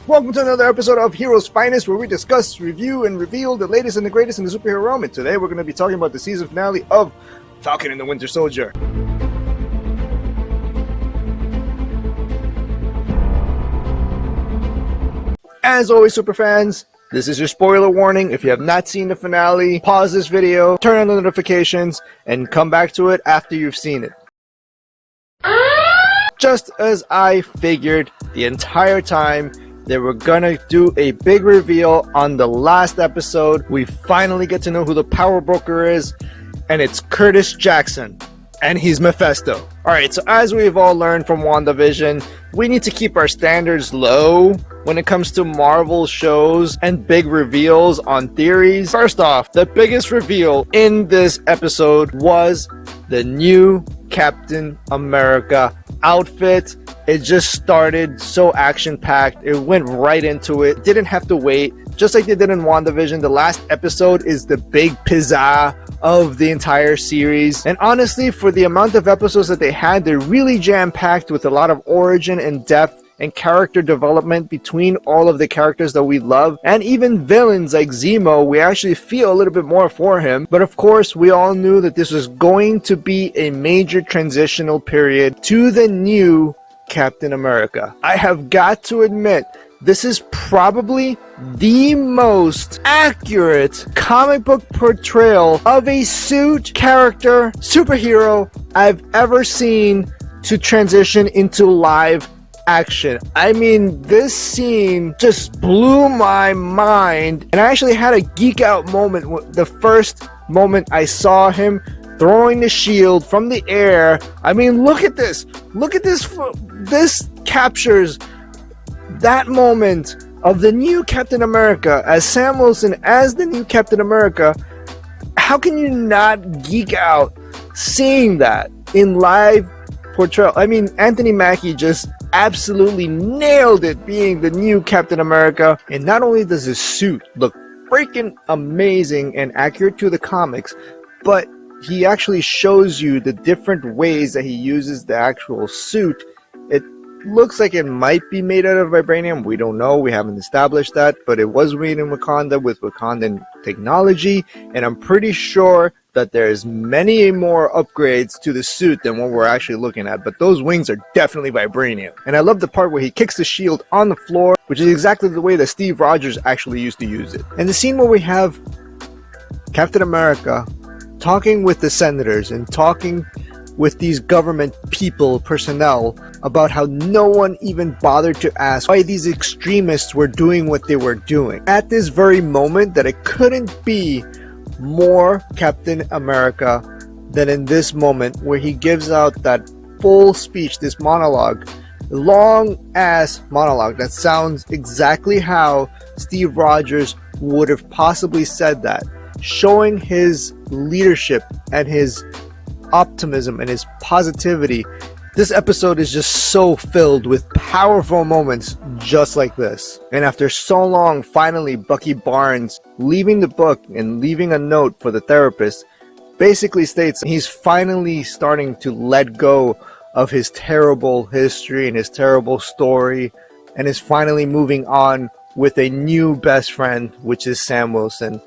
Welcome to another episode of Heroes Finest, where we discuss, review, and reveal the latest and the greatest in the superhero realm. And today we're going to be talking about the season finale of Falcon and the Winter Soldier. As always, superfans, this is your spoiler warning. If you have not seen the finale, pause this video, turn on the notifications, and come back to it after you've seen it. Just as I figured the entire time, they were gonna do a big reveal on the last episode. We finally get to know who the power broker is, and it's Curtis Jackson, and he's Mephisto. Alright, so as we've all learned from WandaVision, we need to keep our standards low when it comes to Marvel shows and big reveals on theories. First off, the biggest reveal in this episode was the new Captain America outfit. It just started so action-packed. It went right into it. Didn't have to wait. Just like they did in WandaVision, the last episode is the big pizzazz of the entire series. And honestly, for the amount of episodes that they had, they're really jam-packed with a lot of origin and depth and character development between all of the characters that we love. And even villains like Zemo, we actually feel a little bit more for him. But of course, we all knew that this was going to be a major transitional period to the new Captain America. I have got to admit, this is probably the most accurate comic book portrayal of a suit character, superhero I've ever seen to transition into live action. I mean, this scene just blew my mind, and I actually had a geek out moment the first moment I saw him throwing the shield from the air. I mean, look at this. Look at this. This captures that moment of the new Captain America as Sam Wilson as the new Captain America. How can you not geek out seeing that in live portrayal? I mean, Anthony Mackie just absolutely nailed it being the new Captain America. And not only does his suit look freaking amazing and accurate to the comics, but he actually shows you the different ways that he uses the actual suit. It looks like it might be made out of vibranium. We don't know. We haven't established that. But it was made in Wakanda with Wakandan technology. And I'm pretty sure that there's many more upgrades to the suit than what we're actually looking at. But those wings are definitely vibranium. And I love the part where he kicks the shield on the floor, which is exactly the way that Steve Rogers actually used to use it. And the scene where we have Captain America talking with the senators and talking with these government personnel about how no one even bothered to ask why these extremists were doing what they were doing. At this very moment, that it couldn't be more Captain America than in this moment where he gives out that full speech, this monologue, long ass monologue that sounds exactly how Steve Rogers would have possibly said that, showing his leadership and his optimism and his positivity. This episode is just so filled with powerful moments just like this. And after so long, finally Bucky Barnes leaving the book and leaving a note for the therapist basically states he's finally starting to let go of his terrible history and his terrible story, and is finally moving on with a new best friend, which is Sam Wilson,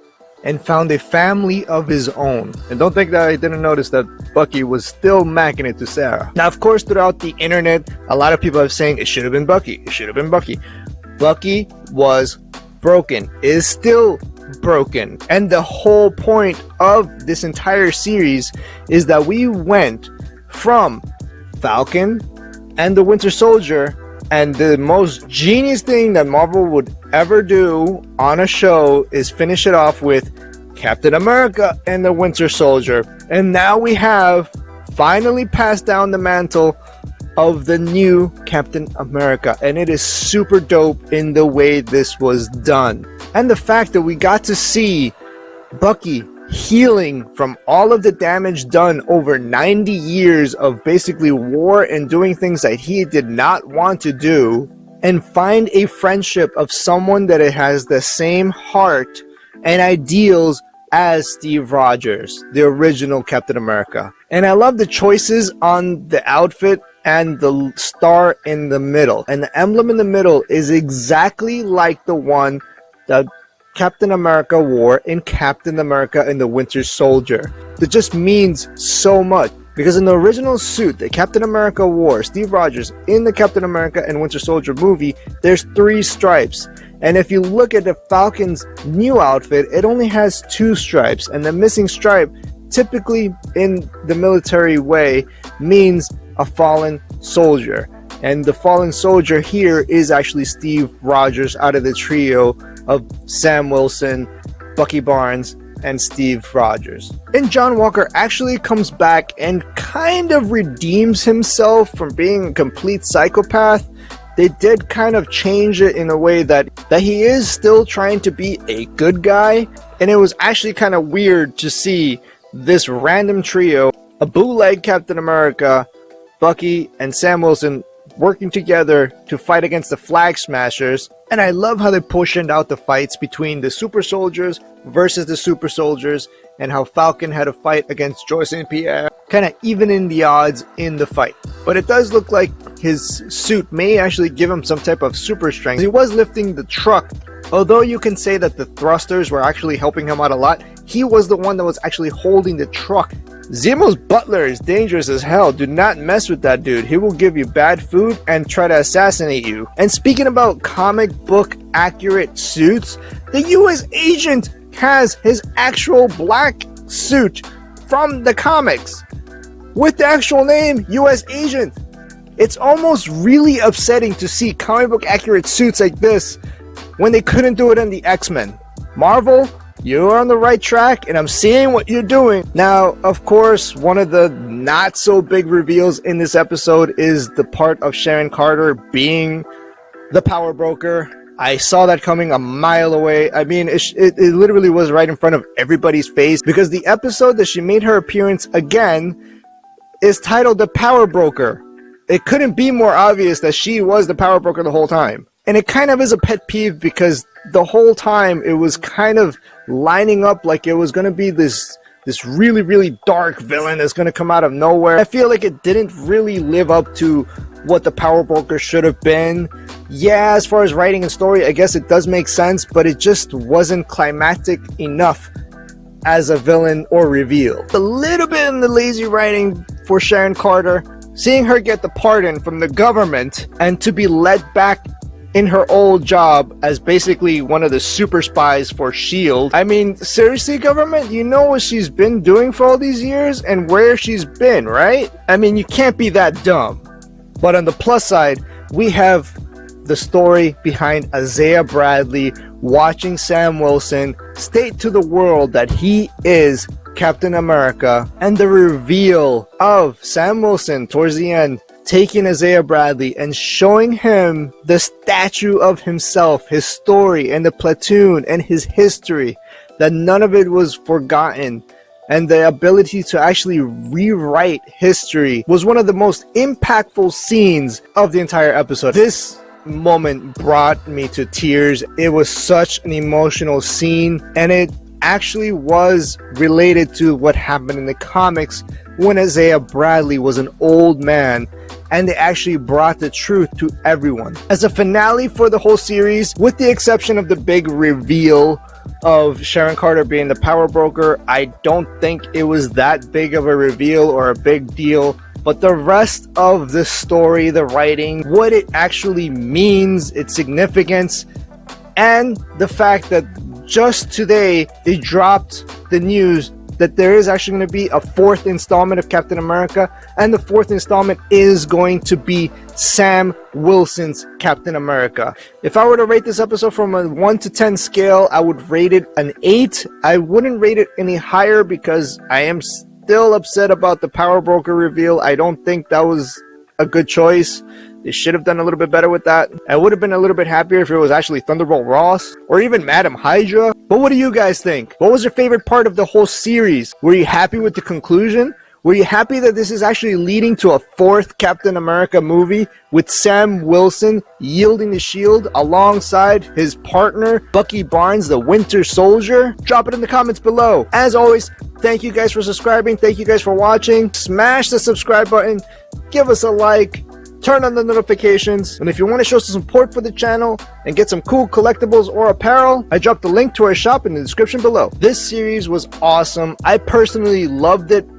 and found a family of his own. And don't think that I didn't notice that Bucky was still macking it to Sarah. Now, of course, throughout the internet, a lot of people are saying it should have been Bucky. It should have been Bucky. Bucky was broken, is still broken. And the whole point of this entire series is that we went from Falcon and the Winter Soldier, and the most genius thing that Marvel would ever do on a show is finish it off with Captain America and the Winter Soldier. And now we have finally passed down the mantle of the new Captain America. And it is super dope in the way this was done. And the fact that we got to see Bucky healing from all of the damage done over 90 years of basically war and doing things that he did not want to do, and find a friendship of someone that it has the same heart and ideals as Steve Rogers, the original Captain America. And I love the choices on the outfit and the star in the middle. And the emblem in the middle is exactly like the one that Captain America wore in Captain America and the Winter Soldier. It just means so much. Because in the original suit that Captain America wore, Steve Rogers, in the Captain America and Winter Soldier movie, there's 3 stripes. And if you look at the Falcon's new outfit, it only has 2 stripes. And the missing stripe, typically in the military way, means a fallen soldier. And the fallen soldier here is actually Steve Rogers out of the trio of Sam Wilson, Bucky Barnes, and Steve Rogers. And John Walker actually comes back and kind of redeems himself from being a complete psychopath. They did kind of change it in a way that he is still trying to be a good guy. And it was actually kind of weird to see this random trio, a bootleg Captain America, Bucky, and Sam Wilson, working together to fight against the Flag Smashers. And I love how they portioned out the fights between the super soldiers versus the super soldiers, and how Falcon had to fight against Joyce St. Pierre, kind of evening the odds in the fight. But it does look like his suit may actually give him some type of super strength. He was lifting the truck. Although you can say that the thrusters were actually helping him out a lot, he was the one that was actually holding the truck. Zemo's butler is dangerous as hell. Do not mess with that dude. He will give you bad food and try to assassinate you. And speaking about comic book accurate suits, the US agent has his actual black suit from the comics with the actual name US agent. It's almost really upsetting to see comic book accurate suits like this when they couldn't do it in the X-Men. Marvel, you're on the right track, and I'm seeing what you're doing. Now, of course, one of the not so big reveals in this episode is the part of Sharon Carter being the power broker. I saw that coming a mile away. I mean, it literally was right in front of everybody's face, because the episode that she made her appearance again is titled The Power Broker. It couldn't be more obvious that she was the power broker the whole time. And it kind of is a pet peeve, because the whole time it was kind of lining up like it was going to be this really, really dark villain that's going to come out of nowhere. I feel like it didn't really live up to what the power broker should have been. Yeah, as far as writing and story, I guess it does make sense, but it just wasn't climactic enough as a villain or reveal. A little bit in the lazy writing for Sharon Carter, seeing her get the pardon from the government and to be led back in her old job as basically one of the super spies for S.H.I.E.L.D. I mean, seriously, government, you know what she's been doing for all these years and where she's been, right? I mean, you can't be that dumb. But on the plus side, we have the story behind Isaiah Bradley watching Sam Wilson state to the world that he is Captain America, and the reveal of Sam Wilson towards the end taking Isaiah Bradley and showing him the statue of himself, his story and the platoon and his history, that none of it was forgotten, and the ability to actually rewrite history was one of the most impactful scenes of the entire episode. This moment brought me to tears. It was such an emotional scene, and it actually was related to what happened in the comics when Isaiah Bradley was an old man, and they actually brought the truth to everyone. As a finale for the whole series, with the exception of the big reveal of Sharon Carter being the power broker, I don't think it was that big of a reveal or a big deal. But the rest of the story, the writing, what it actually means, its significance, and the fact that just today they dropped the news that there is actually going to be a 4th installment of Captain America, and the 4th installment is going to be Sam Wilson's Captain America. If I were to rate this episode from a 1 to 10 scale, I would rate it an 8. I wouldn't rate it any higher because I am still upset about the power broker reveal. I don't think that was a good choice. They should have done a little bit better with that. I would have been a little bit happier if it was actually Thunderbolt Ross or even Madam Hydra. But what do you guys think? What was your favorite part of the whole series? Were you happy with the conclusion? Were you happy that this is actually leading to a fourth Captain America movie with Sam Wilson yielding the shield alongside his partner Bucky Barnes, the Winter Soldier? Drop it in the comments below. As always, thank you guys for subscribing. Thank you guys for watching. Smash the subscribe button. Give us a like. Turn on the notifications. And if you want to show some support for the channel and get some cool collectibles or apparel, I dropped the link to our shop in the description below. This series was awesome. I personally loved it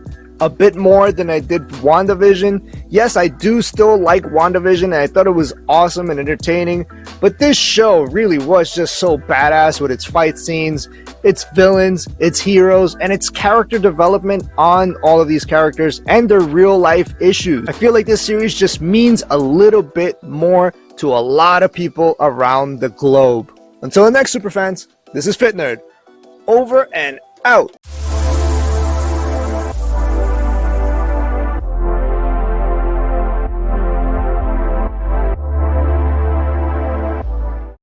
a bit more than I did WandaVision. Yes, I do still like WandaVision, and I thought it was awesome and entertaining, but this show really was just so badass with its fight scenes, its villains, its heroes, and its character development on all of these characters and their real life issues. I feel like this series just means a little bit more to a lot of people around the globe. Until the next Superfans, this is FitNerd, over and out.